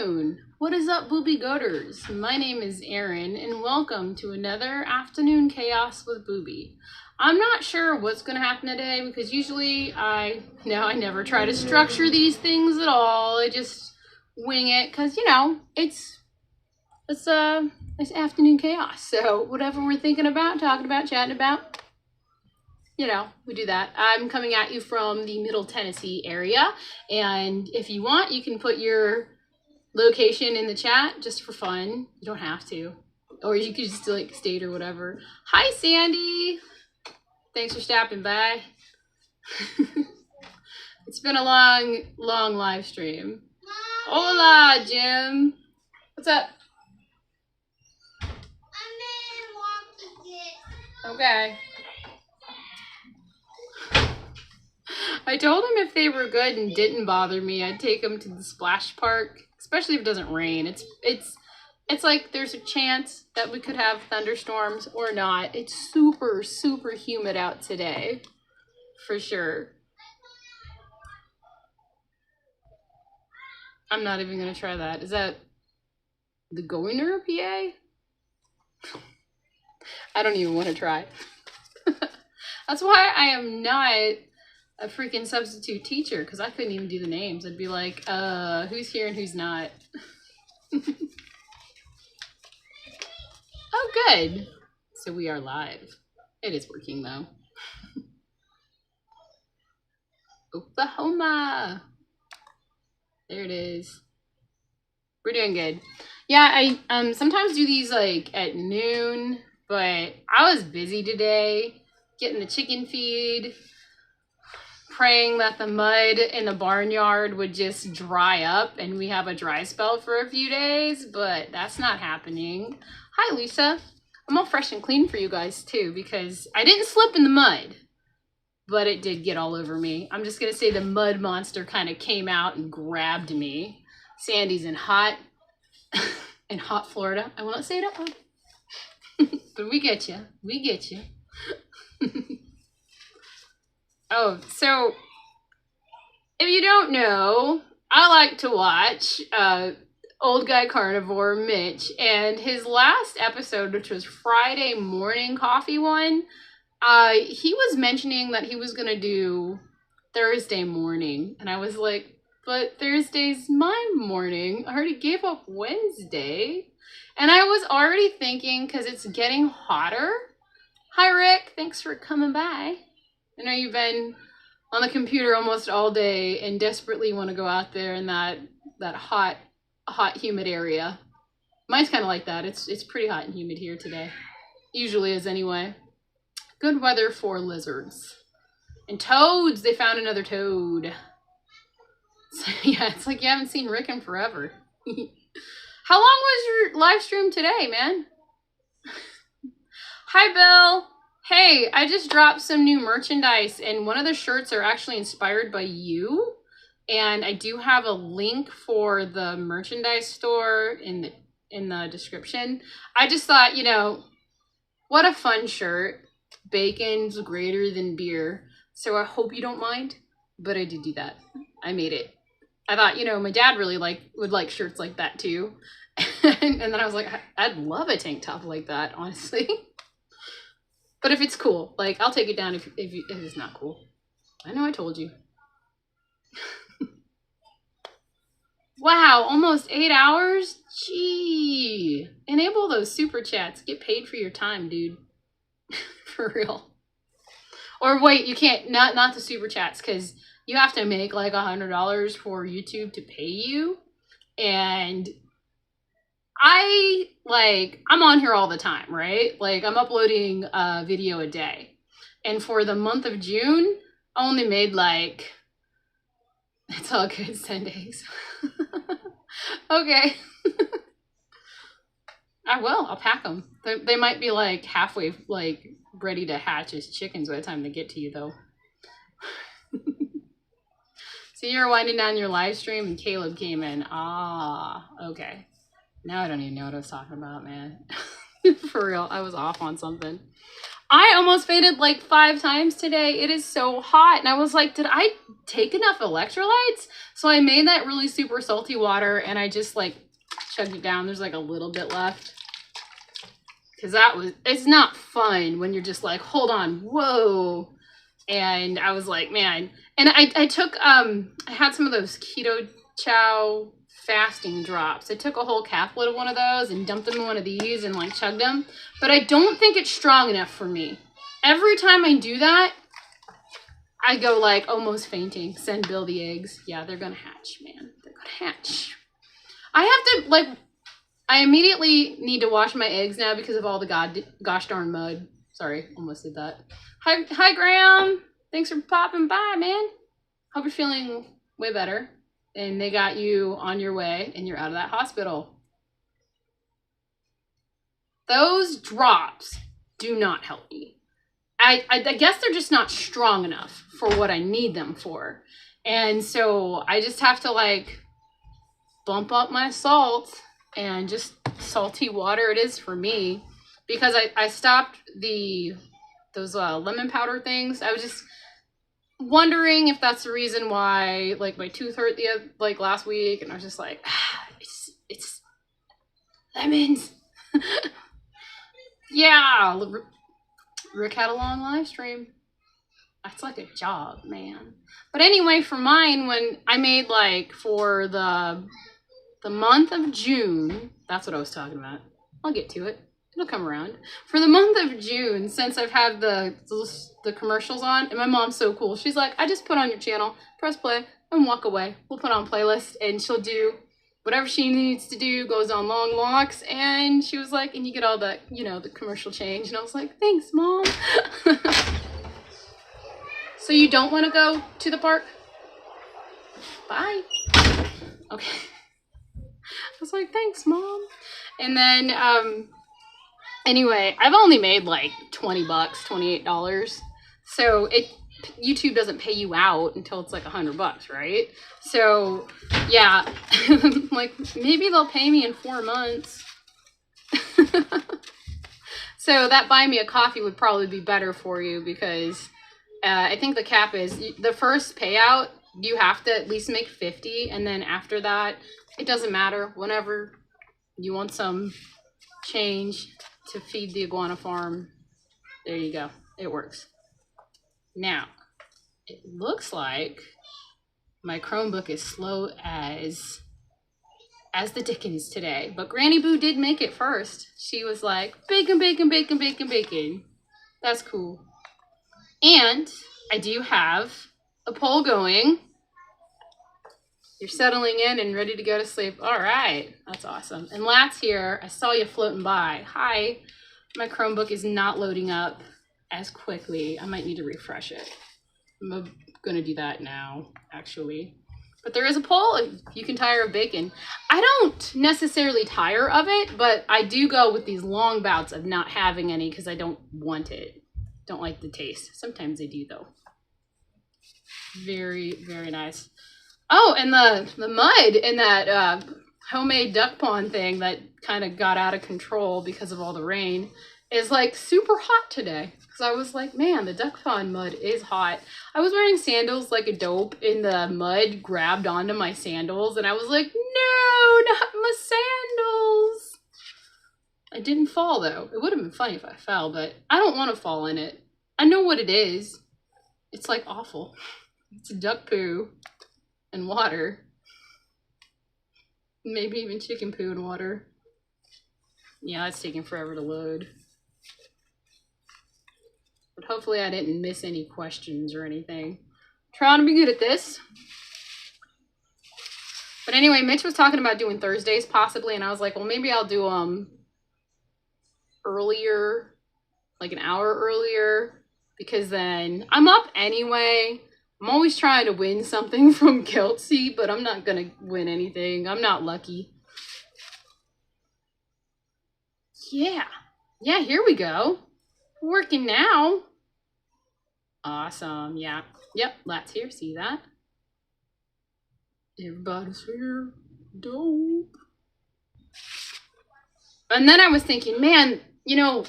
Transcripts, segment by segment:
afternoon. What is up, Boobie Goaters? My name is Erin, and welcome to another Afternoon Chaos with Boobie. I'm not sure what's going to happen today because usually I never try to structure these things at all. I just wing it because, it's afternoon chaos. So whatever we're thinking about, talking about, chatting about, we do that. I'm coming at you from the Middle Tennessee area, and if you want, you can put your location in the chat just for fun. You don't have to, or you could just state or whatever. Hi, Sandy. Thanks for stopping by. It's been a long live stream. Hola, Jim. What's up? I'm in walking it. Okay. I told him if they were good and didn't bother me, I'd take them to the splash park, especially if it doesn't rain. It's like there's a chance that we could have thunderstorms or not. It's super humid out today, for sure. I'm not even gonna try that. Is that the Governor PA? I don't even want to try. That's why I am not a freaking substitute teacher, because I couldn't even do the names. I'd be like, who's here and who's not? Oh, good. So we are live. It is working, though. Oklahoma. There it is. We're doing good. Yeah, I sometimes do these like at noon, but I was busy today getting the chicken feed, praying that the mud in the barnyard would just dry up and we have a dry spell for a few days, but that's not happening. Hi, Lisa. I'm all fresh and clean for you guys too, because I didn't slip in the mud, but it did get all over me. I'm just gonna say the mud monster kind of came out and grabbed me. Sandy's in hot Florida. I will not say it out loud. But we get you. We get you. Oh, so if you don't know, I like to watch Old Guy Carnivore, Mitch, and his last episode, which was Friday morning coffee one, he was mentioning that he was going to do Thursday morning, and I was like, but Thursday's my morning. I already gave up Wednesday, and I was already thinking, because it's getting hotter. Hi, Rick. Thanks for coming by. I know you've been on the computer almost all day and desperately want to go out there in that hot, humid area. Mine's kind of like that. It's pretty hot and humid here today. Usually is anyway. Good weather for lizards. And toads! They found another toad. So, yeah, it's like you haven't seen Rick in forever. How long was your live stream today, man? Hi, Bill. Hey, I just dropped some new merchandise, and one of the shirts are actually inspired by you. And I do have a link for the merchandise store in the description. I just thought, what a fun shirt. Bacon's greater than beer. So I hope you don't mind, but I did do that. I made it. I thought, my dad really would like shirts like that too. And then I was like, I'd love a tank top like that, honestly. But if it's cool, I'll take it down if it's not cool. I know I told you. Wow, almost 8 hours? Gee. Enable those super chats. Get paid for your time, dude. For real. Or wait, you can't, not the super chats, because you have to make $100 for YouTube to pay you. And I'm on here all the time, right? I'm uploading a video a day. And for the month of June, I only made it's all good, send eggs. Okay. I will, I'll pack them. They might be halfway, ready to hatch as chickens by the time they get to you, though. So you're winding down your live stream and Caleb came in. Ah, okay. Now I don't even know what I was talking about, man. For real, I was off on something. I almost fainted like 5 times today. It is so hot. And I was like, did I take enough electrolytes? So I made that really super salty water and I just like chugged it down. There's like a little bit left. Because it's not fun when you're just like, hold on, whoa. And I was like, man. And I took, I had some of those keto chow fasting drops. I took a whole caplet of one of those and dumped them in one of these and like chugged them. But I don't think it's strong enough for me. Every time I do that, I go like almost fainting. Send Bill the eggs. Yeah, they're gonna hatch, man. They're gonna hatch. I have to like, I immediately need to wash my eggs now because of all the gosh darn mud. Sorry, almost did that. Hi Graham. Thanks for popping by, man. Hope you're feeling way better. And they got you on your way and you're out of that hospital. Those drops do not help me. I guess they're just not strong enough for what I need them for. And so I just have to like bump up my salt and just salty water it is for me. Because I stopped those lemon powder things. I was just wondering if that's the reason why like my tooth hurt like last week, and I was just like, it's lemons. Yeah, Rick had a long live stream. That's like a job, man. But anyway, for mine, when I made like for the month of June, that's what I was talking about. I'll get to it. It'll come around. For the month of June, since I've had the commercials on, and my mom's so cool. She's like, I just put on your channel, press play, and walk away. We'll put on playlist, and she'll do whatever she needs to do, goes on long walks, and she was like, and you get all the, the commercial change. And I was like, thanks, Mom. So you don't want to go to the park? Bye. Okay. I was like, thanks, Mom. And then, anyway, I've only made like $20, $28. So YouTube doesn't pay you out until it's like $100, right? So yeah, like maybe they'll pay me in 4 months. So that buy me a coffee would probably be better for you because I think the cap is the first payout, you have to at least make 50. And then after that, it doesn't matter. Whenever you want some change to feed the iguana farm, there you go. It works. Now, it looks like my Chromebook is slow as the dickens today. But Granny Boo did make it first. She was like, bacon, bacon, bacon, bacon, bacon. That's cool. And I do have a poll going. You're settling in and ready to go to sleep. All right. That's awesome. And Lat's here. I saw you floating by. Hi. My Chromebook is not loading up as quickly. I might need to refresh it. I'm going to do that now, actually. But there is a poll. You can tire of bacon. I don't necessarily tire of it, but I do go with these long bouts of not having any because I don't want it. Don't like the taste. Sometimes I do, though. Very, very nice. Oh, and the mud in that homemade duck pond thing that kind of got out of control because of all the rain is like super hot today. Because I was like, man, the duck pond mud is hot. I was wearing sandals like a dope, and the mud grabbed onto my sandals, and I was like, no, not my sandals. I didn't fall, though. It would have been funny if I fell, but I don't want to fall in it. I know what it is. It's like awful. It's duck poo and water. Maybe even chicken poo and water. Yeah, it's taking forever to load. But hopefully I didn't miss any questions or anything. Trying to be good at this. But anyway, Mitch was talking about doing Thursdays possibly, and I was like, well, maybe I'll do earlier, like an hour earlier, because then I'm up anyway. I'm always trying to win something from Kiltzy, but I'm not gonna win anything. I'm not lucky. Yeah, here we go. Working now. Awesome. Yeah. Yep. Lat's here. See that? Everybody's here. Dope. And then I was thinking, man, you know,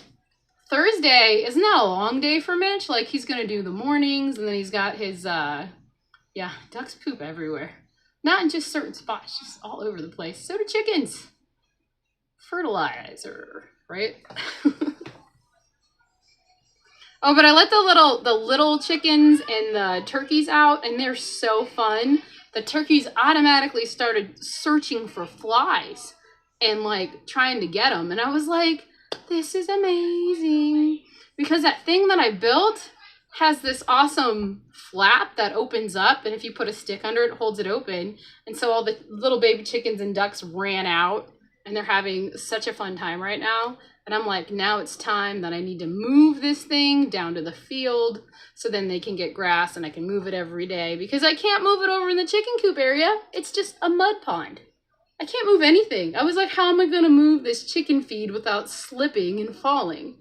Thursday, isn't that a long day for Mitch? Like, he's gonna do the mornings, and then he's got his, yeah, ducks poop everywhere. Not in just certain spots, just all over the place. So do chickens. Fertilizer, right? Oh, but I let the little chickens and the turkeys out, and they're so fun. The turkeys automatically started searching for flies and like trying to get them, and I was like, this is amazing, because that thing that I built has this awesome flap that opens up, and if you put a stick under it, it holds it open. And so all the little baby chickens and ducks ran out, and they're having such a fun time right now. And I'm like, now it's time that I need to move this thing down to the field so then they can get grass and I can move it every day, because I can't move it over in the chicken coop area. It's just a mud pond. I can't move anything. I was like, how am I going to move this chicken feed without slipping and falling?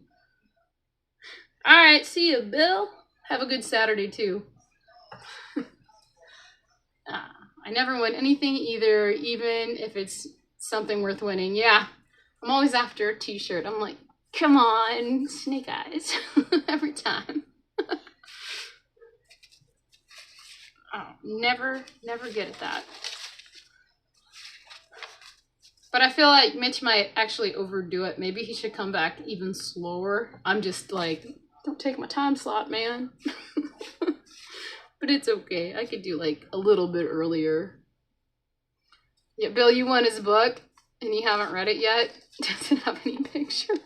All right, see you, Bill. Have a good Saturday, too. I never win anything either, even if it's something worth winning. Yeah, I'm always after a t-shirt. I'm like, come on, snake eyes. Every time. Oh, never get at that. But I feel like Mitch might actually overdo it. Maybe he should come back even slower. I'm just like, don't take my time slot, man. But it's okay. I could do like a little bit earlier. Yeah, Bill, you won his book and you haven't read it yet. Doesn't have any pictures.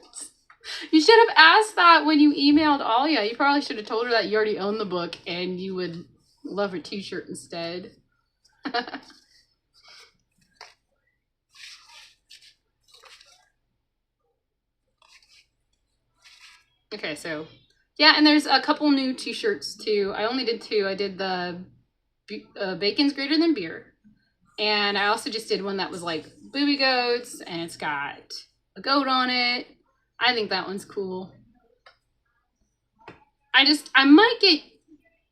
You should have asked that when you emailed Alia. You probably should have told her that you already own the book and you would love a t-shirt instead. Okay, so yeah, and there's a couple new t-shirts too. I only did 2. I did the bacon's greater than beer, and I also just did one that was like Boobie Goats, and it's got a goat on it. I think that one's cool. I might get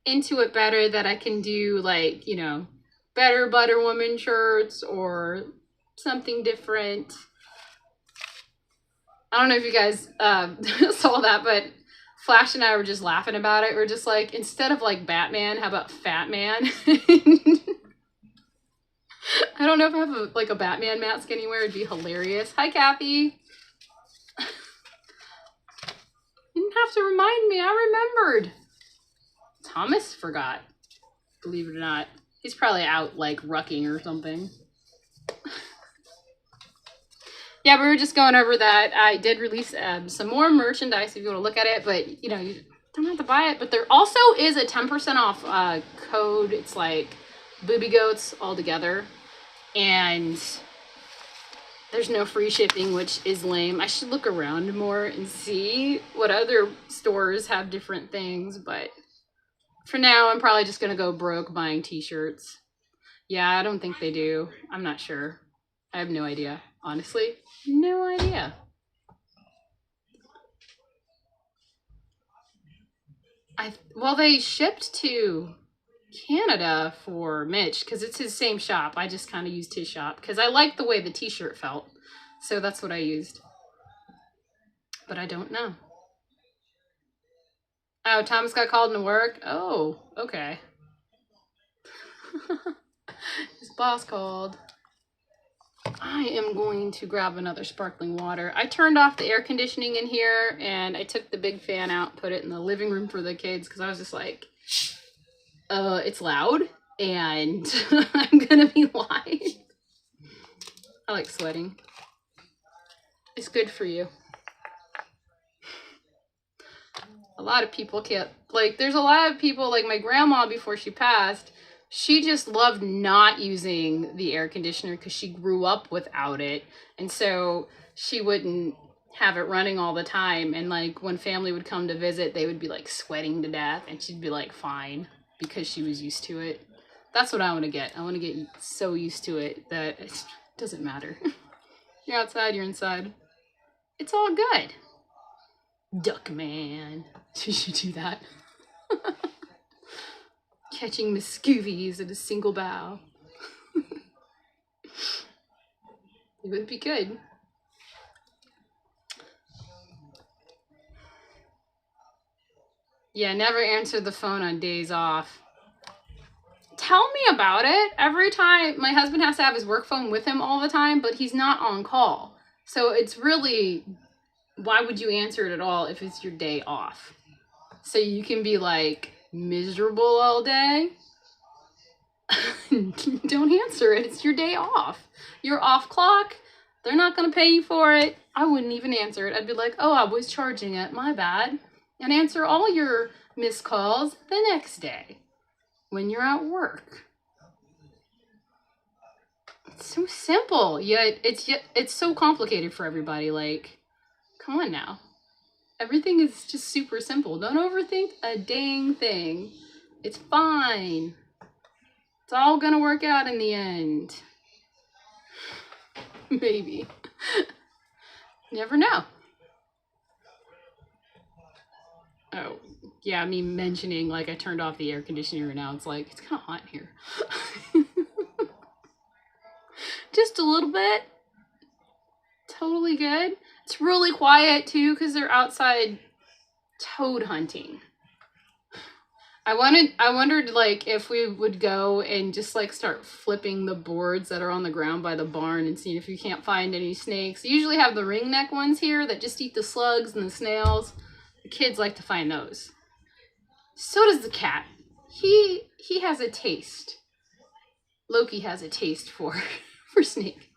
into it better that I can do like, you know, better Butter Woman shirts or something different. I don't know if you guys saw that, but Flash and I were just laughing about it. We're just like, instead of like Batman, how about Fat Man? I don't know if I have like a Batman mask anywhere. It'd be hilarious. Hi, Kathy. You didn't have to remind me. I remembered. Thomas forgot. Believe it or not. He's probably out like rucking or something. Yeah, we were just going over that. I did release some more merchandise if you want to look at it, but you know, you don't have to buy it. But there also is a 10% off code. It's like Boobie Goats all together, and there's no free shipping, which is lame. I should look around more and see what other stores have different things, but for now, I'm probably just gonna go broke buying t-shirts. Yeah, I don't think they do. I'm not sure. I have no idea. Honestly, no idea. Well, they shipped to Canada for Mitch because it's his same shop. I just kind of used his shop because I liked the way the t-shirt felt. So that's what I used. But I don't know. Oh, Thomas got called into work? Oh, okay. His boss called. I am going to grab another sparkling water. I turned off the air conditioning in here and I took the big fan out, put it in the living room for the kids because I was just like, it's loud and I'm gonna be live. I like sweating. It's good for you. A lot of people can't, like, there's a lot of people, like my grandma before she passed, she just loved not using the air conditioner because she grew up without it. And so she wouldn't have it running all the time. And like when family would come to visit, they would be like sweating to death and she'd be like, fine, because she was used to it. That's what I want to get. I want to get so used to it that it doesn't matter. You're outside, you're inside. It's all good. Duck man. She should do that. Catching Muscovies at a single bow. It would be good. Yeah, never answer the phone on days off. Tell me about it. Every time, my husband has to have his work phone with him all the time, but he's not on call. So it's really, why would you answer it at all if it's your day off? So you can be like miserable all day. Don't answer it. It's your day off. You're off clock. They're not going to pay you for it. I wouldn't even answer it. I'd be like, oh, I was charging it. My bad. And answer all your missed calls the next day when you're at work. It's so simple, yet it's so complicated for everybody. Like, come on now. Everything is just super simple. Don't overthink a dang thing. It's fine. It's all gonna work out in the end. Maybe. Never know. Oh, yeah, me mentioning like I turned off the air conditioner and now it's like, it's kind of hot in here. Just a little bit. Totally good. It's really quiet too because they're outside toad hunting. I wondered like if we would go and just like start flipping the boards that are on the ground by the barn and seeing if you can't find any snakes. You usually have the ringneck ones here that just eat the slugs and the snails. The kids like to find those. So does the cat. He has a taste. Loki has a taste for snake.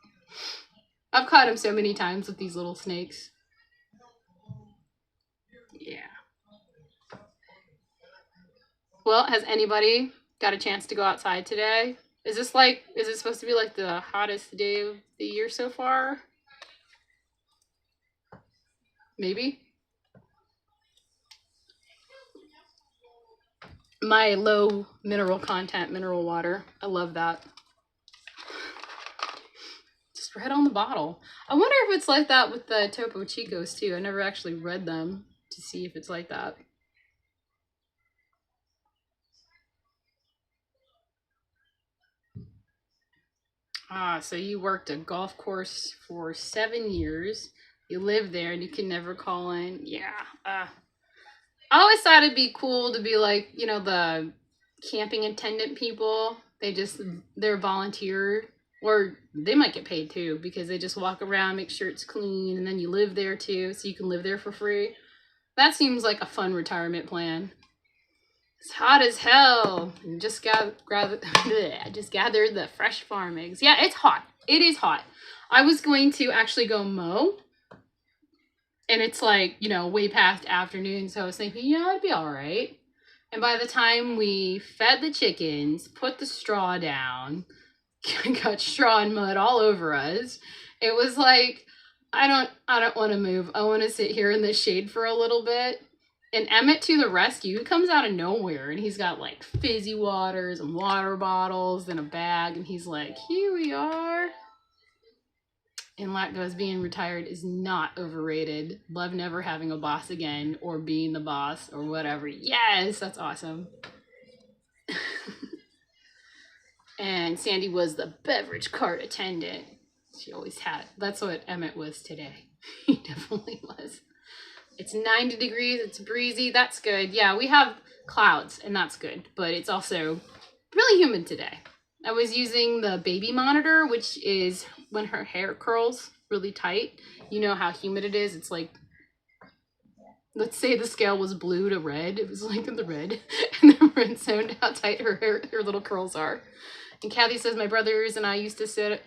I've caught him so many times with these little snakes. Yeah. Well, has anybody got a chance to go outside today? Is it supposed to be like the hottest day of the year so far? Maybe. My low mineral content mineral water. I love that. Just right on the bottle. I wonder if it's like that with the Topo Chicos too. I never actually read them to see if it's like that. Ah, so you worked a golf course for 7 years. You live there and you can never call in. Yeah. I always thought it'd be cool to be like, you know, the camping attendant people. They're volunteer, or they might get paid too because they just walk around, make sure it's clean, and then you live there too, so you can live there for free. That seems like a fun retirement plan. It's hot as hell. Just gathered the fresh farm eggs. Yeah, it's hot. It is hot. I was going to actually go mow. And it's like, you know, way past afternoon. So I was thinking, you know, it'd be all right. And by the time we fed the chickens, put the straw down, got straw and mud all over us, it was like, I don't want to move. I want to sit here in the shade for a little bit. And Emmett to the rescue. He comes out of nowhere and he's got like fizzy waters and water bottles and a bag. And he's like, here we are. And Lat goes, being retired is not overrated. Love never having a boss again or being the boss or whatever. Yes, that's awesome. And Sandy was the beverage cart attendant. She always had. That's what Emmett was today. He definitely was. It's 90 degrees. It's breezy. That's good. Yeah, we have clouds and that's good. But it's also really humid today. I was using the baby monitor, which is when her hair curls really tight. You know how humid it is. It's like, let's say the scale was blue to red. It was like in the red. And the red zoned how tight her little curls are. And Kathy says, my brothers and I used to sit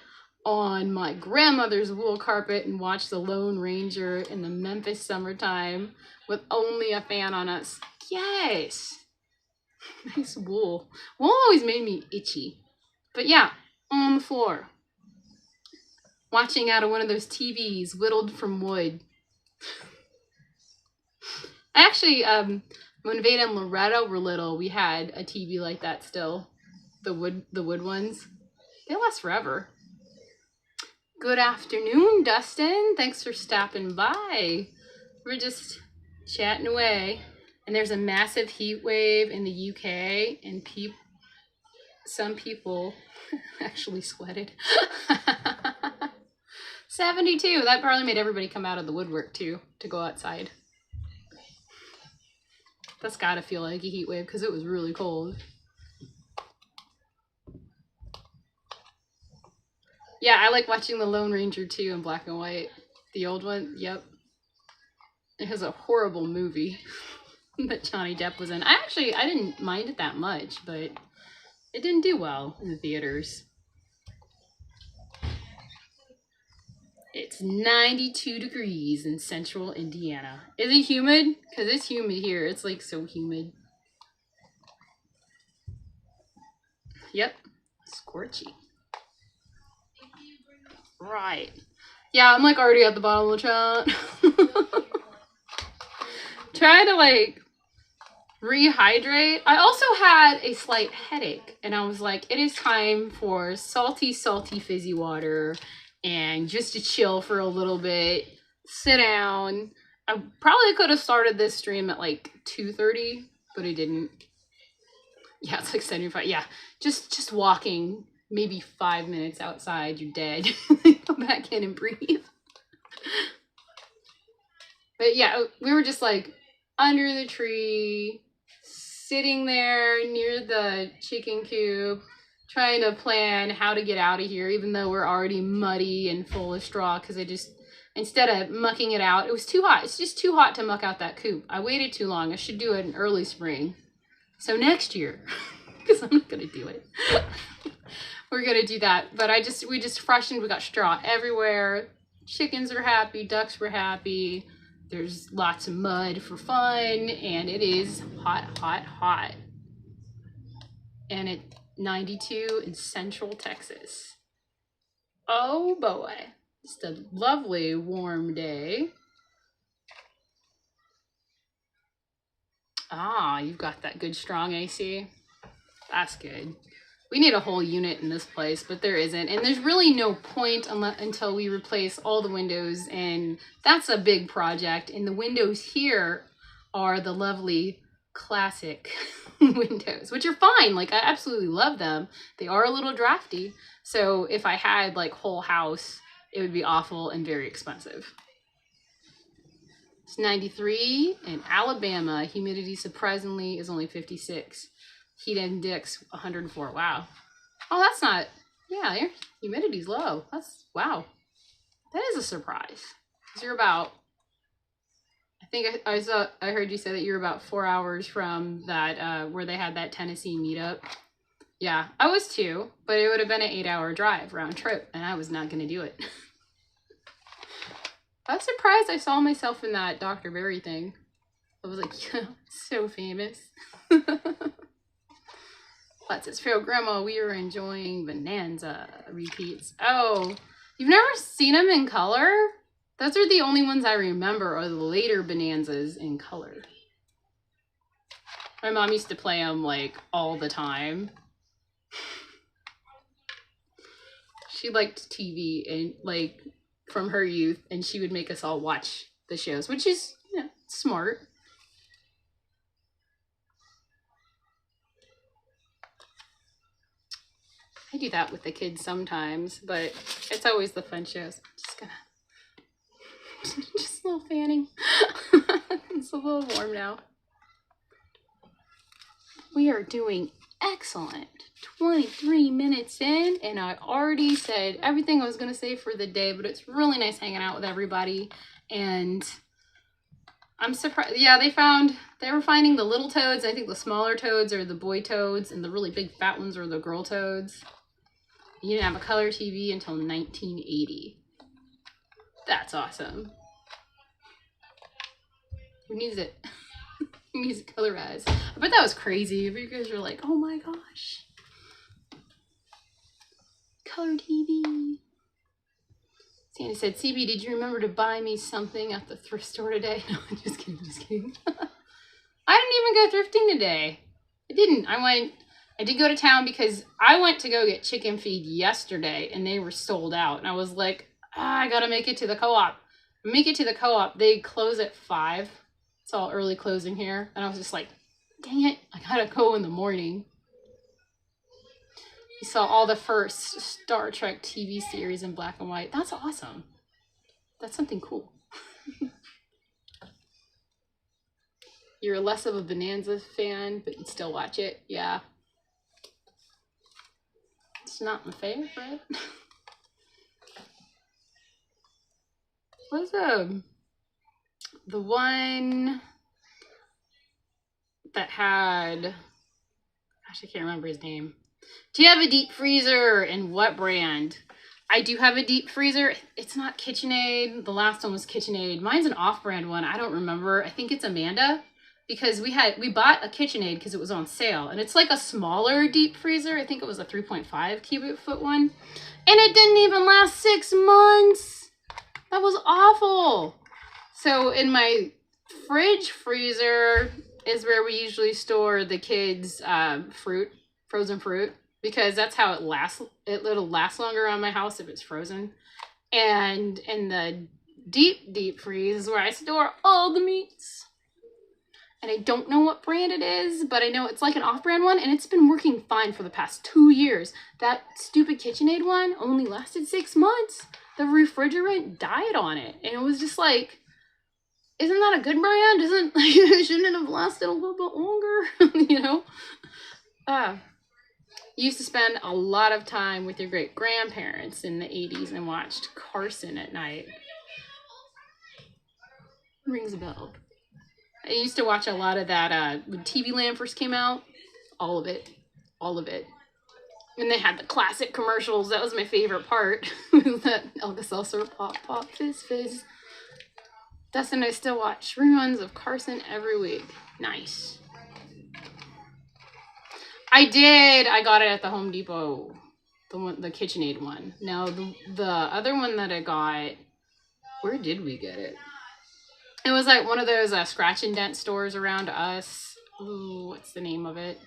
on my grandmother's wool carpet and watch the Lone Ranger in the Memphis summertime with only a fan on us. Yes. Nice wool. Wool always made me itchy. But yeah, on the floor. Watching out of one of those TVs whittled from wood. Actually, when Veda and Loretta were little, we had a TV like that still. The wood ones. They last forever. Good afternoon, Dustin. Thanks for stopping by. We're just chatting away. And there's a massive heat wave in the UK, and some people actually sweated. 72. That probably made everybody come out of the woodwork too to go outside. That's gotta feel like a heat wave because it was really cold. Yeah, I like watching The Lone Ranger too in black and white. The old one, yep. It was a horrible movie that Johnny Depp was in. I didn't mind it that much, but it didn't do well in the theaters. It's 92 degrees in central Indiana. Is it humid? Because it's humid here. It's like so humid. Yep. Scorchy. Right. Yeah, I'm like already at the bottom of the chat. Try to like rehydrate. I also had a slight headache and I was like, it is time for salty fizzy water and just to chill for a little bit, sit down. I probably could have started this stream at like 2:30, but I didn't. Yeah, it's like 75. Yeah, just walking maybe 5 minutes outside, you're dead. Come back in and breathe. But yeah, we were just like under the tree, sitting there near the chicken coop, trying to plan how to get out of here, even though we're already muddy and full of straw, because I just, instead of mucking it out, it was too hot. It's just too hot to muck out that coop. I waited too long. I should do it in early spring. So next year, because I'm not going to do it. We're going to do that. But we just freshened. We got straw everywhere. Chickens were happy. Ducks were happy. There's lots of mud for fun. And it is hot, hot, hot. And it's 92 in central Texas. Oh boy. Just a lovely warm day. Ah, you've got that good strong AC. That's good. We need a whole unit in this place, but there isn't. And there's really no point until we replace all the windows, and that's a big project. And the windows here are the lovely classic windows, which are fine. Like, I absolutely love them. They are a little drafty. So if I had like whole house, it would be awful and very expensive. It's 93 in Alabama. Humidity surprisingly is only 56. Heat index 104. Wow. Oh, that's not. Yeah, your humidity's low. That's wow. That is a surprise. Cause you're about. I think I heard you say that you're about 4 hours from that where they had that Tennessee meetup. Yeah, I was too, but it would have been an 8-hour drive round trip, and I was not gonna do it. I was surprised I saw myself in that Dr. Berry thing. I was like, yeah, so famous. Let's just feel Grandma, we were enjoying Bonanza repeats. Oh, you've never seen them in color? Those are the only ones I remember are the later Bonanzas in color. My mom used to play them like all the time. She liked TV and like from her youth, and she would make us all watch the shows, which is, you know, smart. I do that with the kids sometimes, but it's always the fun shows. I'm just gonna, just a little fanning. It's a little warm now. We are doing excellent. 23 minutes in, and I already said everything I was gonna say for the day, but it's really nice hanging out with everybody, and I'm surprised. Yeah, they were finding the little toads. I think the smaller toads are the boy toads, and the really big fat ones are the girl toads. You didn't have a color TV until 1980. That's awesome. Who needs it? Who needs it colorized? I bet that was crazy. If you guys were like, oh my gosh. Color TV. Sandy said, CB, did you remember to buy me something at the thrift store today? No, just kidding, just kidding. I didn't even go thrifting today. I didn't. I did go to town because I went to go get chicken feed yesterday and they were sold out. And I was like, I gotta make it to the co-op. Make it to the co-op. They close at 5. It's all early closing here. And I was just like, dang it, I gotta go in the morning. You saw all the first Star Trek TV series in black and white. That's awesome. That's something cool. You're less of a Bonanza fan, but you'd still watch it. Yeah. It's not my favorite. What's the one that had, gosh, I can't remember his name. Do you have a deep freezer, and what brand? I do have a deep freezer. It's not KitchenAid. The last one was KitchenAid. Mine's an off-brand one. I don't remember. I think it's Amanda, because we bought a KitchenAid because it was on sale, and it's like a smaller deep freezer. I think it was a 3.5 cubic foot one, and it didn't even last 6 months. That was awful. So in my fridge freezer is where we usually store the kids' fruit, frozen fruit, because that's how it lasts. It'll last longer on my house if it's frozen. And in the deep freeze is where I store all the meats. And I don't know what brand it is, but I know it's like an off-brand one, and it's been working fine for the past 2 years. That stupid KitchenAid one only lasted 6 months. The refrigerant died on it, and it was just like, isn't that a good brand? Shouldn't it have lasted a little bit longer? You know? You used to spend a lot of time with your great-grandparents in the 80s and watched Carson at night. Rings a bell. I used to watch a lot of that when TV Land first came out. All of it. And they had the classic commercials. That was my favorite part. That Alka-Seltzer, pop, pop, fizz, fizz. Dustin and I still watch reruns of Carson every week. Nice. I did. I got it at the Home Depot. The KitchenAid one. Now, the other one that I got, where did we get it? It was like one of those scratch and dent stores around us. Ooh, what's the name of it?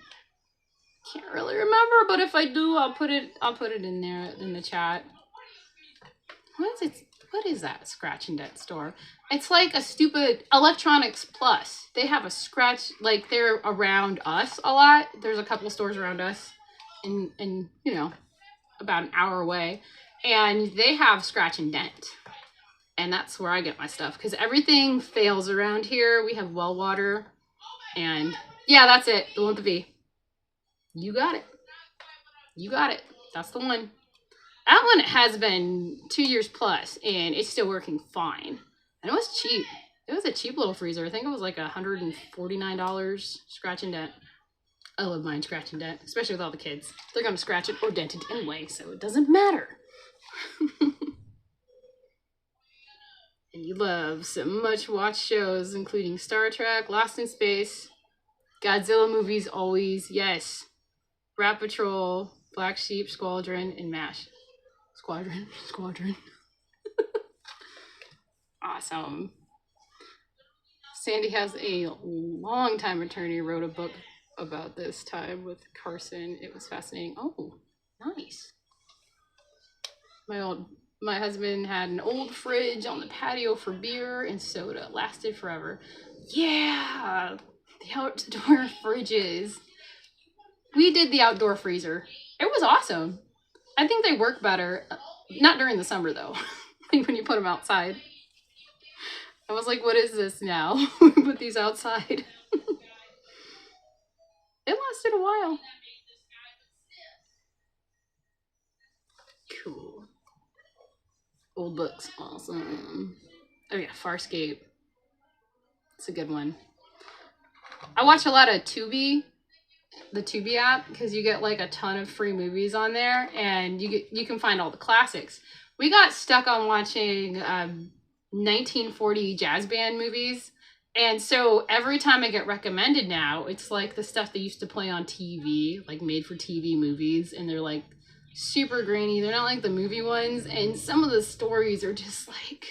Can't really remember, but if I do, I'll put it in there in the chat. What is that scratch and dent store? It's like a stupid Electronics Plus. They have a scratch, like they're around us a lot. There's a couple stores around us and you know, about an hour away, and they have scratch and dent. And that's where I get my stuff, because everything fails around here. We have well water, and yeah, that's it. The one with the V. You got it. That's the one. That one has been 2 years plus, and it's still working fine. And it was cheap. It was a cheap little freezer. I think it was like $149 scratch and dent. I love mine scratch and dent, especially with all the kids. They're going to scratch it or dent it anyway, so it doesn't matter. And you love some much-watched shows, including Star Trek, Lost in Space, Godzilla movies always, yes. Rat Patrol, Black Sheep, Squadron, and MASH. Squadron. Awesome. Sandy has a longtime attorney, wrote a book about this time with Carson. It was fascinating. Oh, nice. My husband had an old fridge on the patio for beer and soda. It lasted forever. Yeah, the outdoor fridges. We did the outdoor freezer. It was awesome. I think they work better. Not during the summer, though. Like when you put them outside. I was like, what is this now? We put these outside. It lasted a while. Cool. Old books. Awesome. Oh, yeah. Farscape. It's a good one. I watch a lot of Tubi. The Tubi app, because you get like a ton of free movies on there, and you can find all the classics. We got stuck on watching 1940 jazz band movies, and so every time I get recommended now, it's like the stuff they used to play on TV, like made for TV movies, and they're like super grainy. They're not like the movie ones, and some of the stories are just like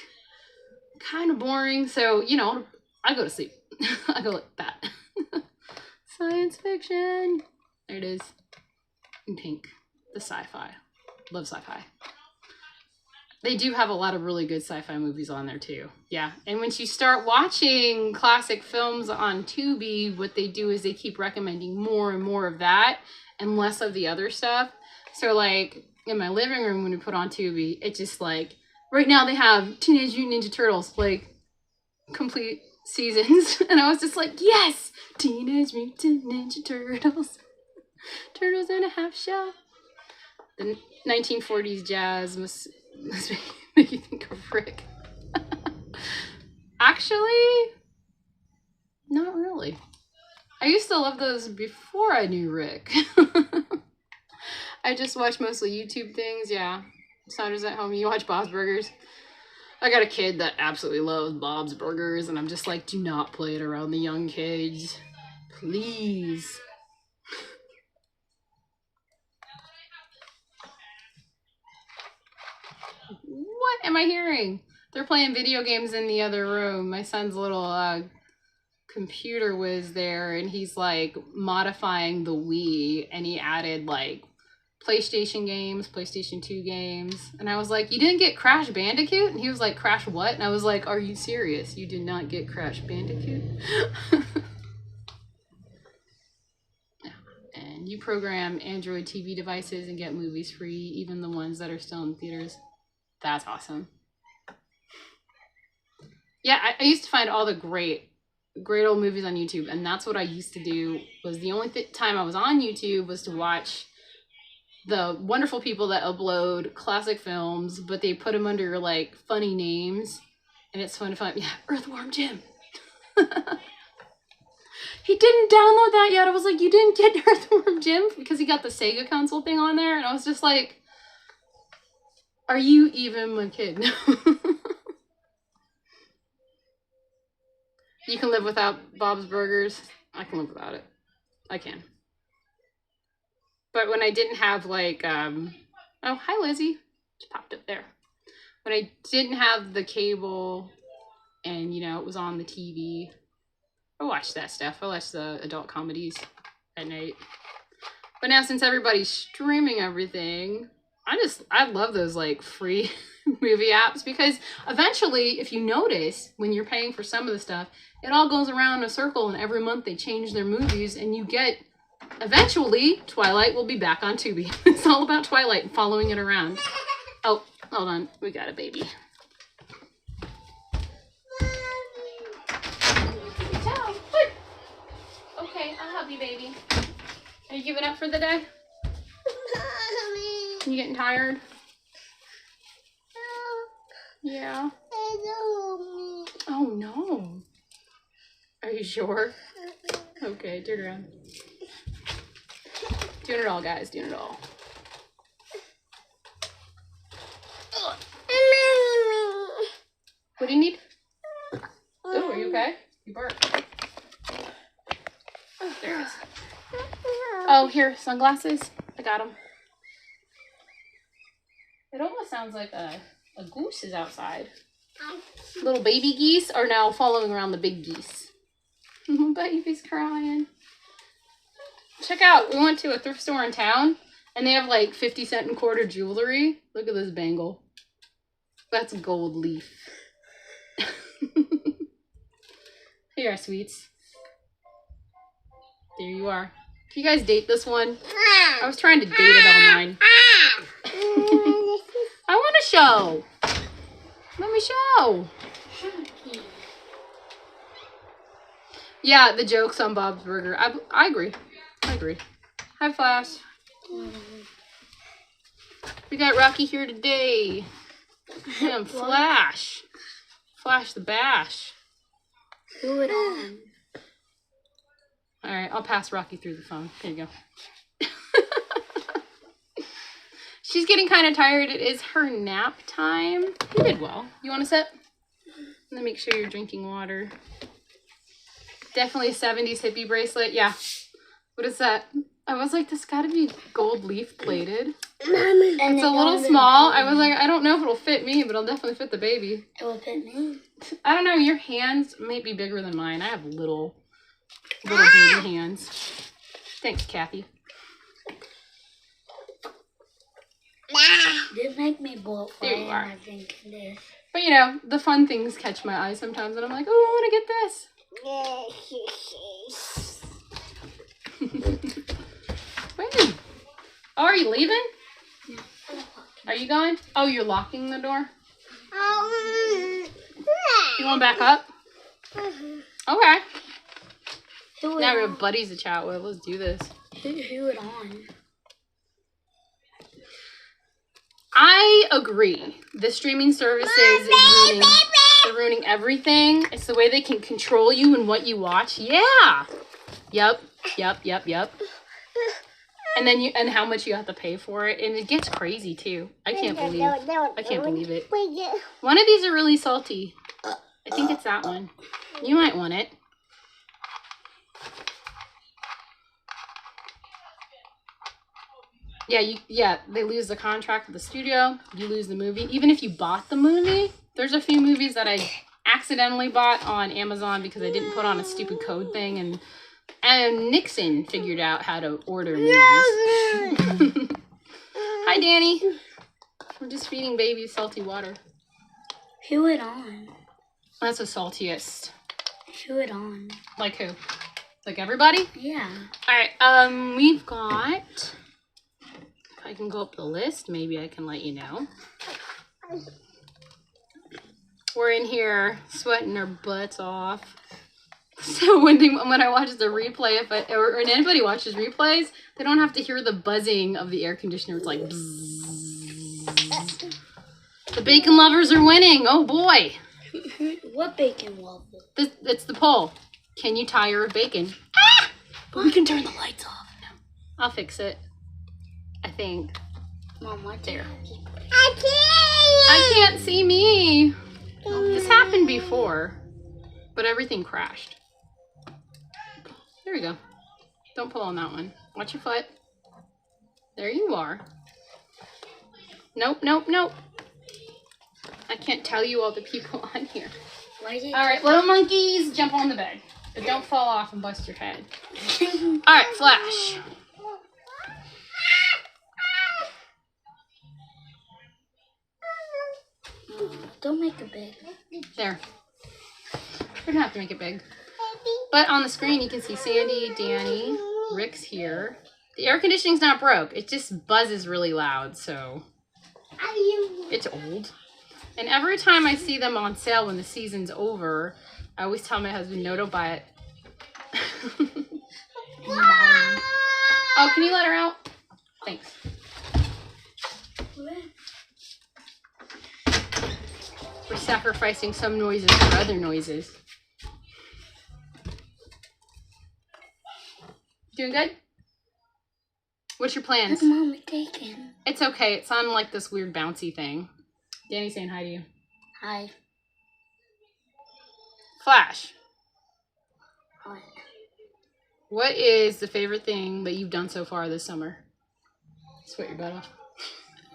kind of boring. So, you know, I go to sleep. I go like that. Science fiction. There it is. In pink. The sci-fi. Love sci-fi. They do have a lot of really good sci-fi movies on there too. Yeah. And once you start watching classic films on Tubi, what they do is they keep recommending more and more of that and less of the other stuff. So like in my living room when we put on Tubi, it's just like, right now they have Teenage Mutant Ninja Turtles, like complete seasons, and I was just like, yes, Teenage Mutant Ninja Turtles, turtles in a half shell. The 1940s jazz must make you think of Rick. Actually, not really. I used to love those before I knew Rick. I just watch mostly YouTube things, yeah. Sandra's at home, you watch Bob's Burgers. I got a kid that absolutely loves Bob's Burgers, and I'm just like, do not play it around the young kids. Please. What am I hearing? They're playing video games in the other room. My son's little computer whiz there, and he's like modifying the Wii, and he added like PlayStation games, PlayStation 2 games. And I was like, you didn't get Crash Bandicoot? And he was like, Crash what? And I was like, are you serious? You did not get Crash Bandicoot? And you program Android TV devices and get movies free, even the ones that are still in theaters. That's awesome. Yeah, I used to find all the great old movies on YouTube, and that's what I used to do. Was the only time I was on YouTube was to watch the wonderful people that upload classic films, but they put them under like funny names, and it's fun to find. Yeah, Earthworm Jim. He didn't download that yet. I was like, you didn't get Earthworm Jim? Because he got the Sega console thing on there, and I was just like, are you even my kid? You can live without Bob's Burgers. I can live without it. I can. But when I didn't have like, oh, hi Lizzie. Just popped up there. When I didn't have the cable and, you know, it was on the TV, I watched that stuff. I watched the adult comedies at night. But now since everybody's streaming everything, I love those like free movie apps, because eventually, if you notice, when you're paying for some of the stuff, it all goes around in a circle, and every month they change their movies, and you get, eventually, Twilight will be back on Tubi. It's all about Twilight and following it around. Oh, hold on. We got a baby. Okay, I'll help you, baby. Are you giving up for the day? You getting tired? Yeah. Oh no. Are you sure? Okay, turn around. Doing it all, guys. Doing it all. What do you need? Oh, are you okay? You barked. Oh, there it is. Oh, here, sunglasses. I got them. It almost sounds like a goose is outside. Little baby geese are now following around the big geese. Baby's crying. Check out, we went to a thrift store in town, and they have like 50-cent and quarter jewelry. Look at this bangle. That's gold leaf. Here are sweets. There you are. Can you guys date this one? I was trying to date it online. I want to show. Let me show. Yeah, the jokes on Bob's Burger. I agree. I agree. Hi, Flash. We got Rocky here today. And Flash. Flash the Bash. Do it on. All right, I'll pass Rocky through the phone. Here you go. She's getting kind of tired. It is her nap time. You did well. You want to sit? Let me make sure you're drinking water. Definitely a 70s hippie bracelet. Yeah. What is that? I was like, this got to be gold leaf plated. It's a little small. I was like, I don't know if it'll fit me, but it'll definitely fit the baby. It will fit me. I don't know. Your hands might be bigger than mine. I have little baby hands. Thanks, Kathy. This make me bolt. There you are. I think this. But you know, the fun things catch my eye sometimes, and I'm like, oh, I want to get this. Wait. Oh, are you leaving? Are you going? Oh, you're locking the door? You want back up? Okay. Who Now it we on? have buddies to chat with. Let's do this. Who it on? I agree. The streaming services they're ruining everything. It's the way they can control you and what you watch. Yeah. Yep. And then and how much you have to pay for it, and it gets crazy too. I can't believe it. One of these are really salty. I think it's that one. You might want it. Yeah, they lose the contract with the studio. You lose the movie. Even if you bought the movie, there's a few movies that I accidentally bought on Amazon because I didn't put on a stupid code thing, and Nixon figured out how to order movies. Hi, Danny. We're just feeding babies salty water. Who it on? That's the saltiest. Who it on? Like who? Like everybody? Yeah. All right. We've got. I can go up the list. Maybe I can let you know. We're in here sweating our butts off. So when I watch the replay, or anybody watches replays, they don't have to hear the buzzing of the air conditioner. It's like bzzz. The bacon lovers are winning. Oh boy. What bacon waffle? It's the poll. Can you tire of bacon? Ah! But we can turn the lights off. No. I'll fix it. I think. Mom, what there? I can't see me. This happened before, but everything crashed. There we go. Don't pull on that one. Watch your foot. There you are. Nope. I can't tell you all the people on here. All right, little monkeys, jump on the bed. But don't fall off and bust your head. All right, Flash. Don't make it big. There. We don't have to make it big. But on the screen, you can see Sandy, Danny, Rick's here. The air conditioning's not broke. It just buzzes really loud, so it's old. And every time I see them on sale when the season's over, I always tell my husband, no, don't buy it. Oh, can you let her out? Thanks. We're sacrificing some noises for other noises. Doing good? What's your plans? Mom taken. It's okay. It's on like this weird bouncy thing. Danny's saying hi to you. Hi. Flash. What? What is the favorite thing that you've done so far this summer? Sweat your butt off.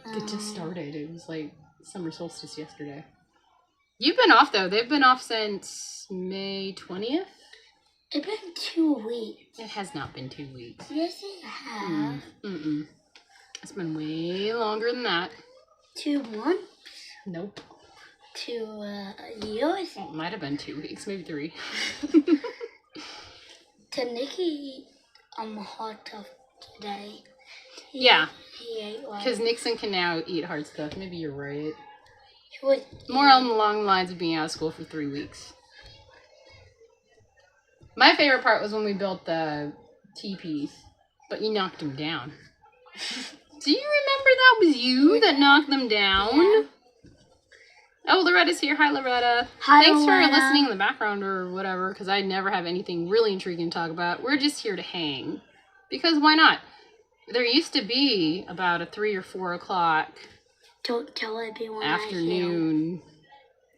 It just started. It was like summer solstice yesterday. You've been off though. They've been off since May 20th. It's been 2 weeks. It has not been 2 weeks. Yes, it has. It's been way longer than that. 2 months? Nope. 2 years? It might have been 2 weeks, maybe 3. To Nikki, hot stuff today. Yeah. He ate one. Because Nixon can now eat hard stuff. Maybe you're right. He was More along the lines of being out of school for 3 weeks. My favorite part was when we built the teepees, but you knocked them down. Do you remember that was you that knocked them down? Yeah. Oh, Loretta's here. Hi, Loretta. Hi, Thanks Loretta. for listening in the background or whatever, because I never have anything really intriguing to talk about. We're just here to hang. Because why not? There used to be about a 3 or 4 o'clock Don't tell everyone afternoon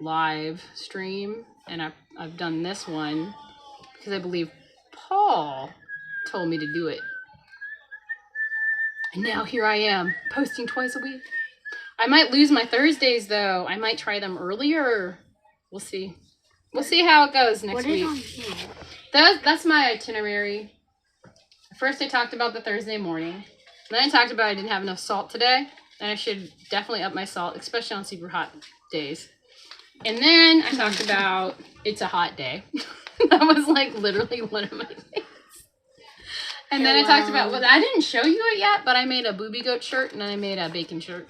live stream, and I've done this one because I believe Paul told me to do it. And now here I am, posting twice a week. I might lose my Thursdays, though. I might try them earlier. We'll see. We'll see how it goes next week. What is on here? That's my itinerary. First, I talked about the Thursday morning. Then I talked about I didn't have enough salt today, and I should definitely up my salt, especially on super hot days. And then I talked about it's a hot day. That was like literally one of my things. And then I talked about, well, I didn't show you it yet, but I made a Boobie Goat shirt and then I made a bacon shirt.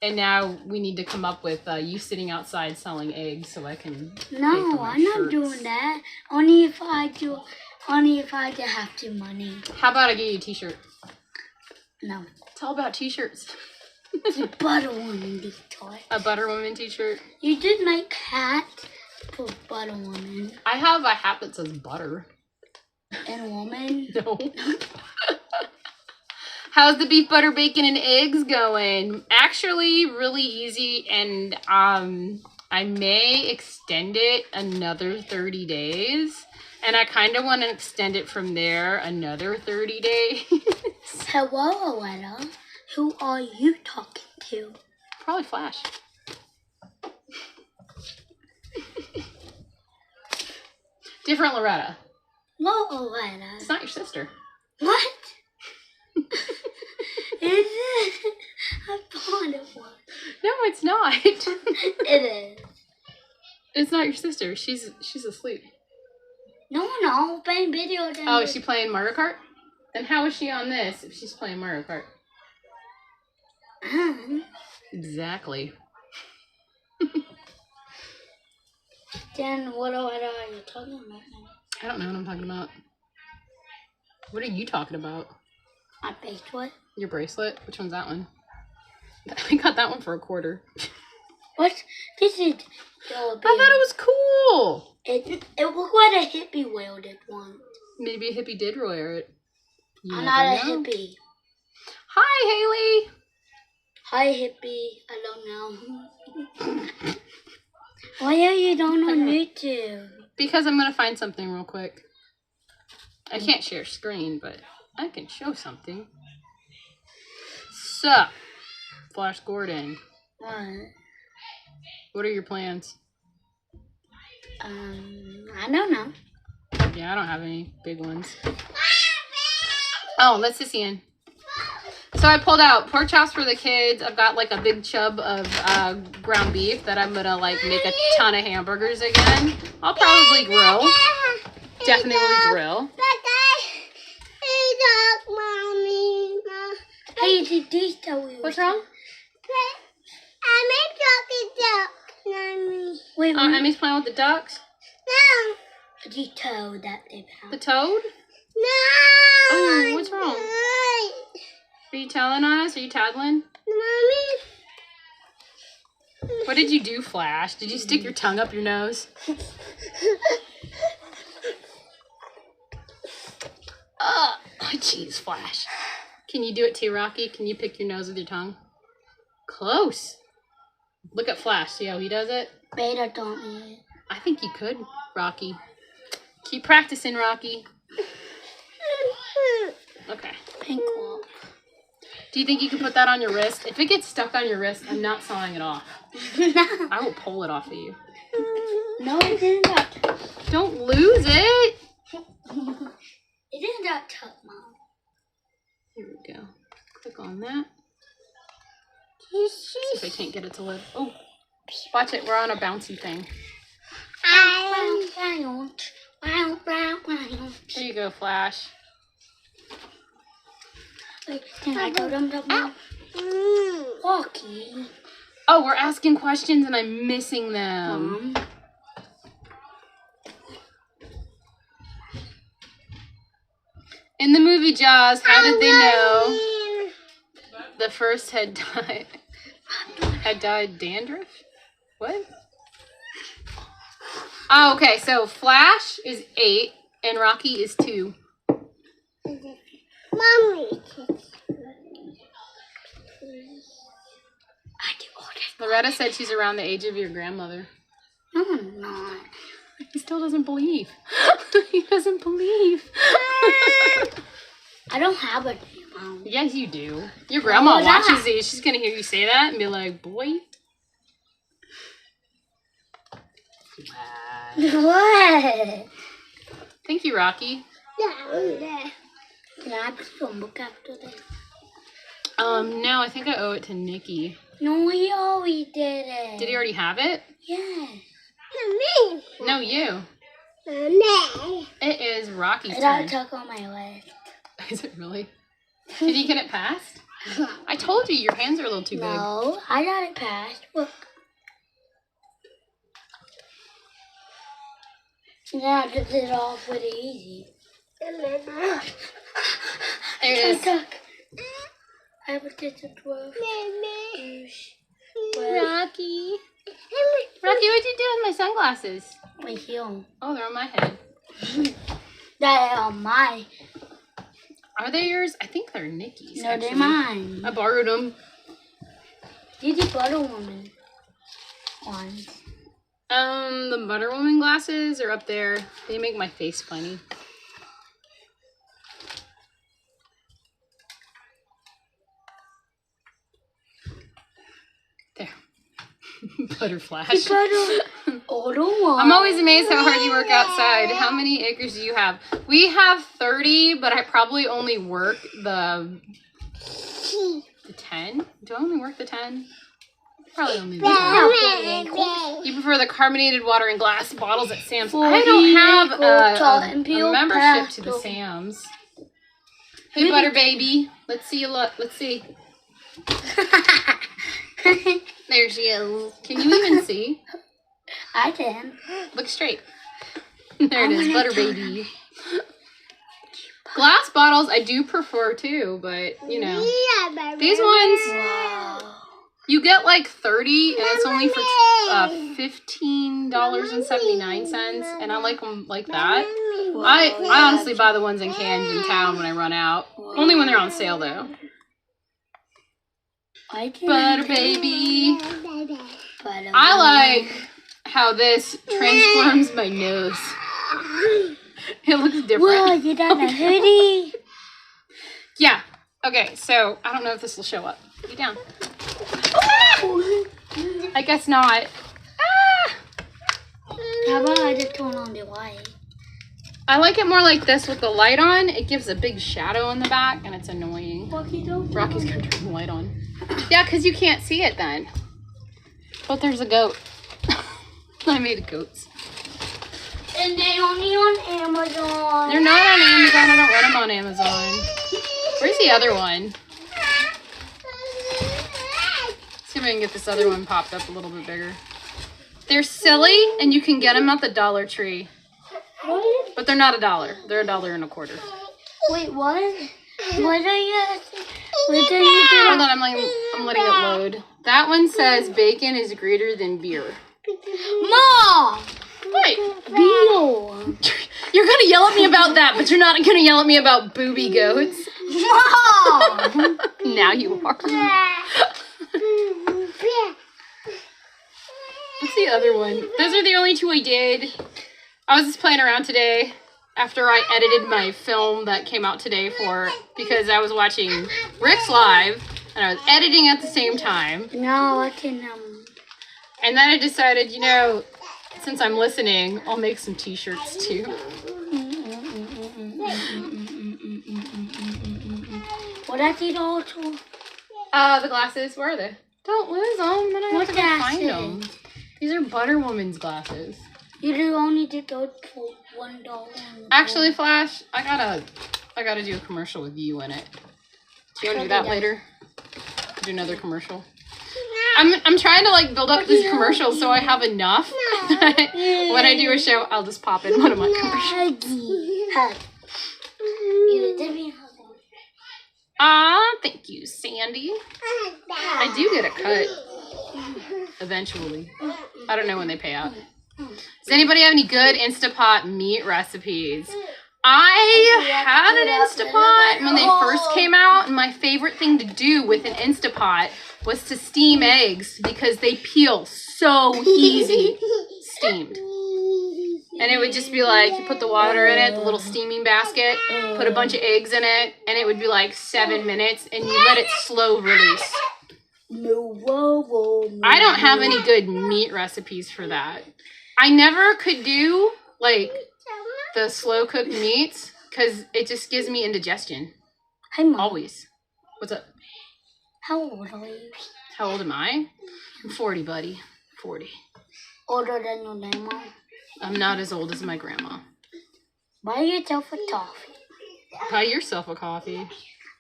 And now we need to come up with you sitting outside selling eggs so I can pay for No, my I'm not shirts. doing that. Only if I have to money. How about I get you a t-shirt? No. It's all about t-shirts. The butter woman toy. A Butter Woman t-shirt. You did make hat for butter woman. I have a hat that says butter. And woman? No. How's the beef, butter, bacon, and eggs going? Actually, really easy, and I may extend it another 30 days. And I kind of want to extend it from there another 30 days. Hello, Loretta. Who are you talking to? Probably Flash. Different Loretta. No, Loretta. It's not your sister. What? Is it? I thought it was. No, it's not. It is. It's not your sister. She's asleep. No, playing video games. Oh, is she playing Mario Kart? Then how is she on this if she's playing Mario Kart? Exactly. Then what are you talking about now? I don't know what I'm talking about. What are you talking about? My bracelet. Your bracelet? Which one's that one? I got that one for $0.25. What? This is. I thought it was cool. It looked like a hippie wielded one. Maybe a hippie did wear it. You I'm never not a know. hippie. Hi, Haley. Hi, hippie. I don't know. Why are you not on YouTube? Because I'm going to find something real quick. I can't share screen, but I can show something. Sup, Flash Gordon. What? What are your plans? I don't know. Yeah, I don't have any big ones. Oh, let's just see in. So I pulled out pork chops for the kids. I've got like a big chub of ground beef that I'm gonna like make a ton of hamburgers again. I'll probably grill. Definitely grill. Hey, did these tell you? What's wrong? Wait, Oh, Emmy's playing with the ducks. did you tell that they The found? toad? Oh, what's wrong? Are you telling on us? Are you tattling? What did you do, Flash? Did you stick your tongue up your nose? Oh, jeez, Flash. Can you do it too, Rocky? Can you pick your nose with your tongue? Close. Look at Flash. See how he does it? Beta don't eat. I think you could, Rocky. Keep practicing, Rocky. Okay. Pink walk. Do you think you can put that on your wrist? If it gets stuck on your wrist, I'm not sawing it off. I will pull it off of you. No, it isn't that. Don't lose it. It isn't that tough, Mom. Here we go. Click on that. See if I can't get it to live. Oh, watch it. We're on a bouncy thing. There you go, Flash. Wait, can I go them to Mom? Walkie. Oh, we're asking questions and I'm missing them. Mom. In the movie Jaws, how did they know the first had died dandruff? What? Oh, okay, so Flash is 8 and Rocky is 2. Mommy. Loretta said she's around the age of your grandmother. No, I'm not. He still doesn't believe. He doesn't believe. I don't have a mom. Yes, you do. Your grandma No, watches not. these. She's going to hear you say that and be like, boy. What? Thank you, Rocky. Can I put some book after this? No, I think I owe it to Nikki. No, he already did it. Did he already have it? Yes. No, you. It is Rocky's I got turn. tuck on my list. Is it really? Did he get it passed? I told you your hands are a little too big. No, I got it passed. Look. Now I took it off with it easy. There it is. I have a test of 12. Rocky. Rocky, what'd you do with my sunglasses? My heel. Oh, they're on my head. That are on my. Are they yours? I think they're Nikki's. No, actually. they're mine. I borrowed them. Did the Butter Woman ones? The Butter Woman glasses are up there. They make my face funny. There. Butterflash. I'm always amazed how hard you work outside. How many acres do you have? We have 30, but I probably only work the 10. Do I only work the 10? Probably only the 10. You prefer the carbonated water in glass bottles at Sam's? I don't have a membership to the Sam's. Hey, Butter Baby. Let's see you look. Let's see. There she is. Can you even see? I can. Look straight. There it is, Butter Baby. Glass bottles I do prefer too, but you know. These ones, you get like 30 and it's only for $15.79, and I like them like that. I honestly buy the ones in cans in town when I run out. Only when they're on sale though. Butter Baby. I like how this transforms my nose. It looks different. Whoa, you got a hoodie. Yeah. Okay, so I don't know if this will show up. Get down. I guess not. How about I just turn on the light? I like it more like this with the light on. It gives a big shadow in the back, and it's annoying. Rocky's gonna turn the light on. Yeah, because you can't see it then. But there's a goat. I made goats. And they're only on Amazon. They're not on Amazon. I don't run them on Amazon. Where's the other one? See if I can get this other one popped up a little bit bigger. They're silly, and you can get them at the Dollar Tree. But they're not $1. They're $1.25. Wait, what? What are you? Hold on, I'm letting it load. That one says bacon is greater than beer. Mom! What? Beer. You're gonna yell at me about that, but you're not gonna yell at me about Boobie Goats. Mom! Now you are. What's the other one? Those are the only two I did. I was just playing around today after I edited my film that came out today because I was watching Rick's Live and I was editing at the same time. No, I can, And then I decided, you know, since I'm listening, I'll make some t-shirts too. What are these also? The glasses, where are they? Don't lose them, then I have to go find them. These are Butter Woman's glasses. You do only did those for $1. Actually, Flash, I gotta do a commercial with you in it. Do you want to do that later? Do another commercial. I'm trying to like build up these commercials so I have enough. When I do a show, I'll just pop in one of my commercials. Thank you, Sandy. I do get a cut eventually. I don't know when they pay out. Does anybody have any good Instapot meat recipes? I had an Instapot when they first came out, and my favorite thing to do with an Instapot was to steam eggs because they peel so easy steamed. And it would just be like, you put the water in it, the little steaming basket, put a bunch of eggs in it, and it would be like 7 minutes, and you let it slow release. I don't have any good meat recipes for that. I never could do like the slow cooked meats because it just gives me indigestion. Hi, Mom. Always. What's up? How old are you? How old am I? I'm 40, buddy. 40. Older than your grandma? I'm not as old as my grandma. Buy yourself a toffee. Buy yourself a coffee.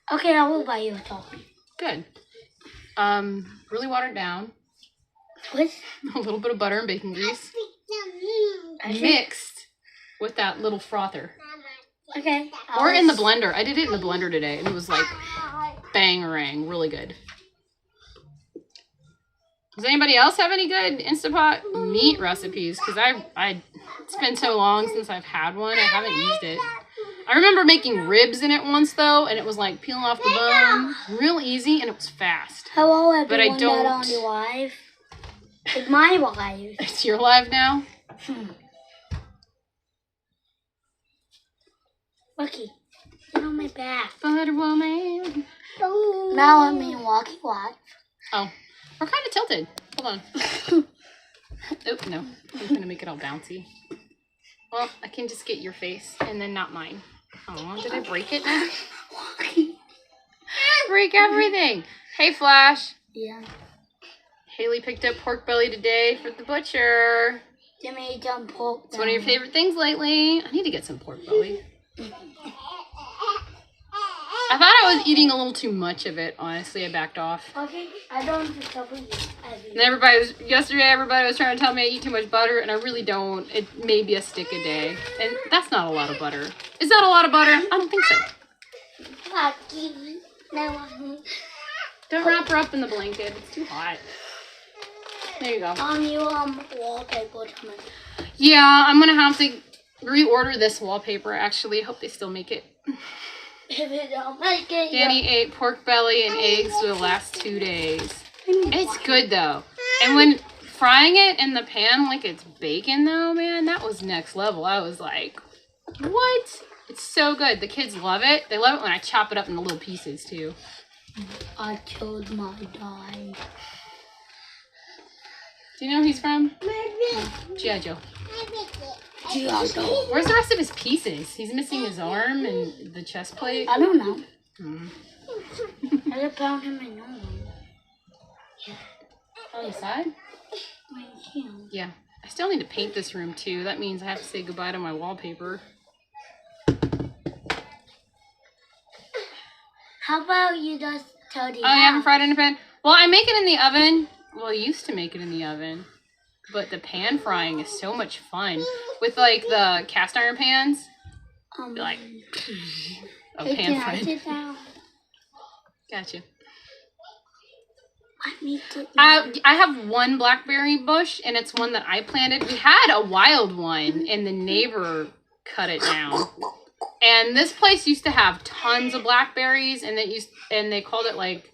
Okay, I will buy you a toffee. Good. Really watered down. What? A little bit of butter and bacon grease. Mixed with that little frother. Okay. Or in the blender. I did it in the blender today, and it was like bang-a-rang. Really good. Does anybody else have any good Instapot meat recipes? Because it's been so long since I've had one. I haven't used it. I remember making ribs in it once, though, and it was like peeling off the bone. Real easy, and it was fast. Hello, everyone. But I don't... that on your live. It's my live. It's your live now? Lucky. Get on my back. Butter woman. Now I'm in walking live. Oh. We're kind of tilted. Hold on. Oh, no. I'm going to make it all bouncy. Well, I can just get your face and then not mine. Oh, did I break it now? Break everything. Hey, Flash. Yeah. Haley picked up pork belly today for the butcher. Give me some pork belly. It's one of your favorite things lately. I need to get some pork belly. I thought I was eating a little too much of it, honestly. I backed off. Okay, I don't discover you. And yesterday everybody was trying to tell me I eat too much butter, and I really don't. It may be a stick a day. And that's not a lot of butter. Is that a lot of butter? I don't think so. Don't wrap her up in the blanket. It's too hot. There you go. Wallpaper coming. Yeah, I'm going to have to reorder this wallpaper, actually. I hope they still make it. If it don't make it, Danny ate pork belly and eggs for the last 2 days. It's good, though. And when frying it in the pan like it's bacon, though, man, that was next level. I was like, what? It's so good. The kids love it. They love it when I chop it up into little pieces, too. I killed my dog. Do you know who he's from? G.I. Joe. G.I. Joe. Where's the rest of his pieces? He's missing his arm and the chest plate. I don't know. I just found him in normal. Yeah. On the side? Right here. Yeah. I still need to paint this room, too. That means I have to say goodbye to my wallpaper. How about you just tell the Oh, you haven't fried it in a pan? Well, I make it in the oven. Well, I used to make it in the oven. But the pan frying is so much fun. With, like, the cast iron pans. Like, a pan fried. Gotcha. I have one blackberry bush, and it's one that I planted. We had a wild one, and the neighbor cut it down. And this place used to have tons of blackberries, and they called it, like...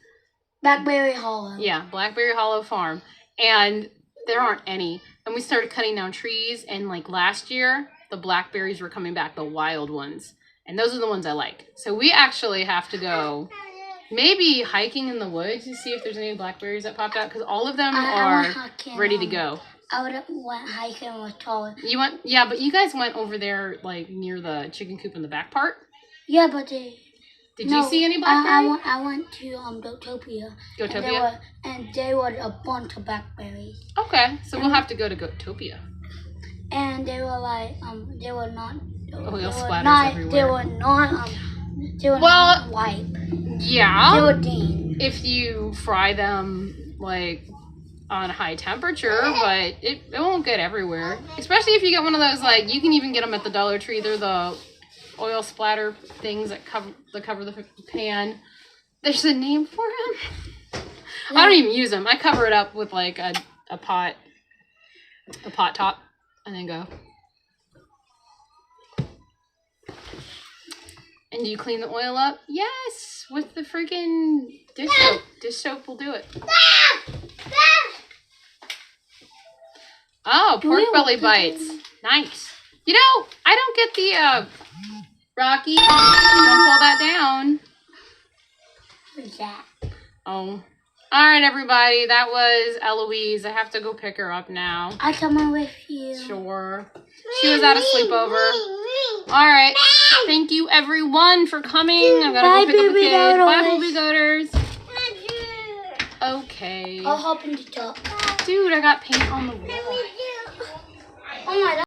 Blackberry Hollow. Yeah, Blackberry Hollow Farm. And there aren't any. And we started cutting down trees, and, like, last year, the blackberries were coming back, the wild ones. And those are the ones I like. So we actually have to go... maybe hiking in the woods to see if there's any blackberries that popped out, because all of them are ready to go. I would have went hiking with Taller. You went, yeah, but you guys went over there like near the chicken coop in the back part. Yeah, but did you see any blackberries? I went to Goatopia. Goatopia. And there were a bunch of blackberries. Okay, so we'll have to go to Goatopia. And they were like they were not. Oil splatters everywhere. They were not not white. Yeah. They were dean. If you fry them like on high temperature, but it won't get everywhere. Especially if you get one of those, like, you can even get them at the Dollar Tree. They're the oil splatter things that cover the pan. There's a name for them. Yeah. I don't even use them. I cover it up with like a pot top, and then go. And do you clean the oil up? Yes, with the freaking dish soap. Dish soap will do it. Oh, pork belly bites. Nice. You know, I don't get the, Rocky, don't pull that down. Who's that? Oh. Alright, everybody, that was Eloise. I have to go pick her up now. I'll come with you. Sure. She was at a sleepover. Alright. Thank you, everyone, for coming. I'm gonna go pick up the kids. Bye, Boobie Goaters. Okay. I'll hop in the tub. Dude, I got paint on the wall. Oh my God.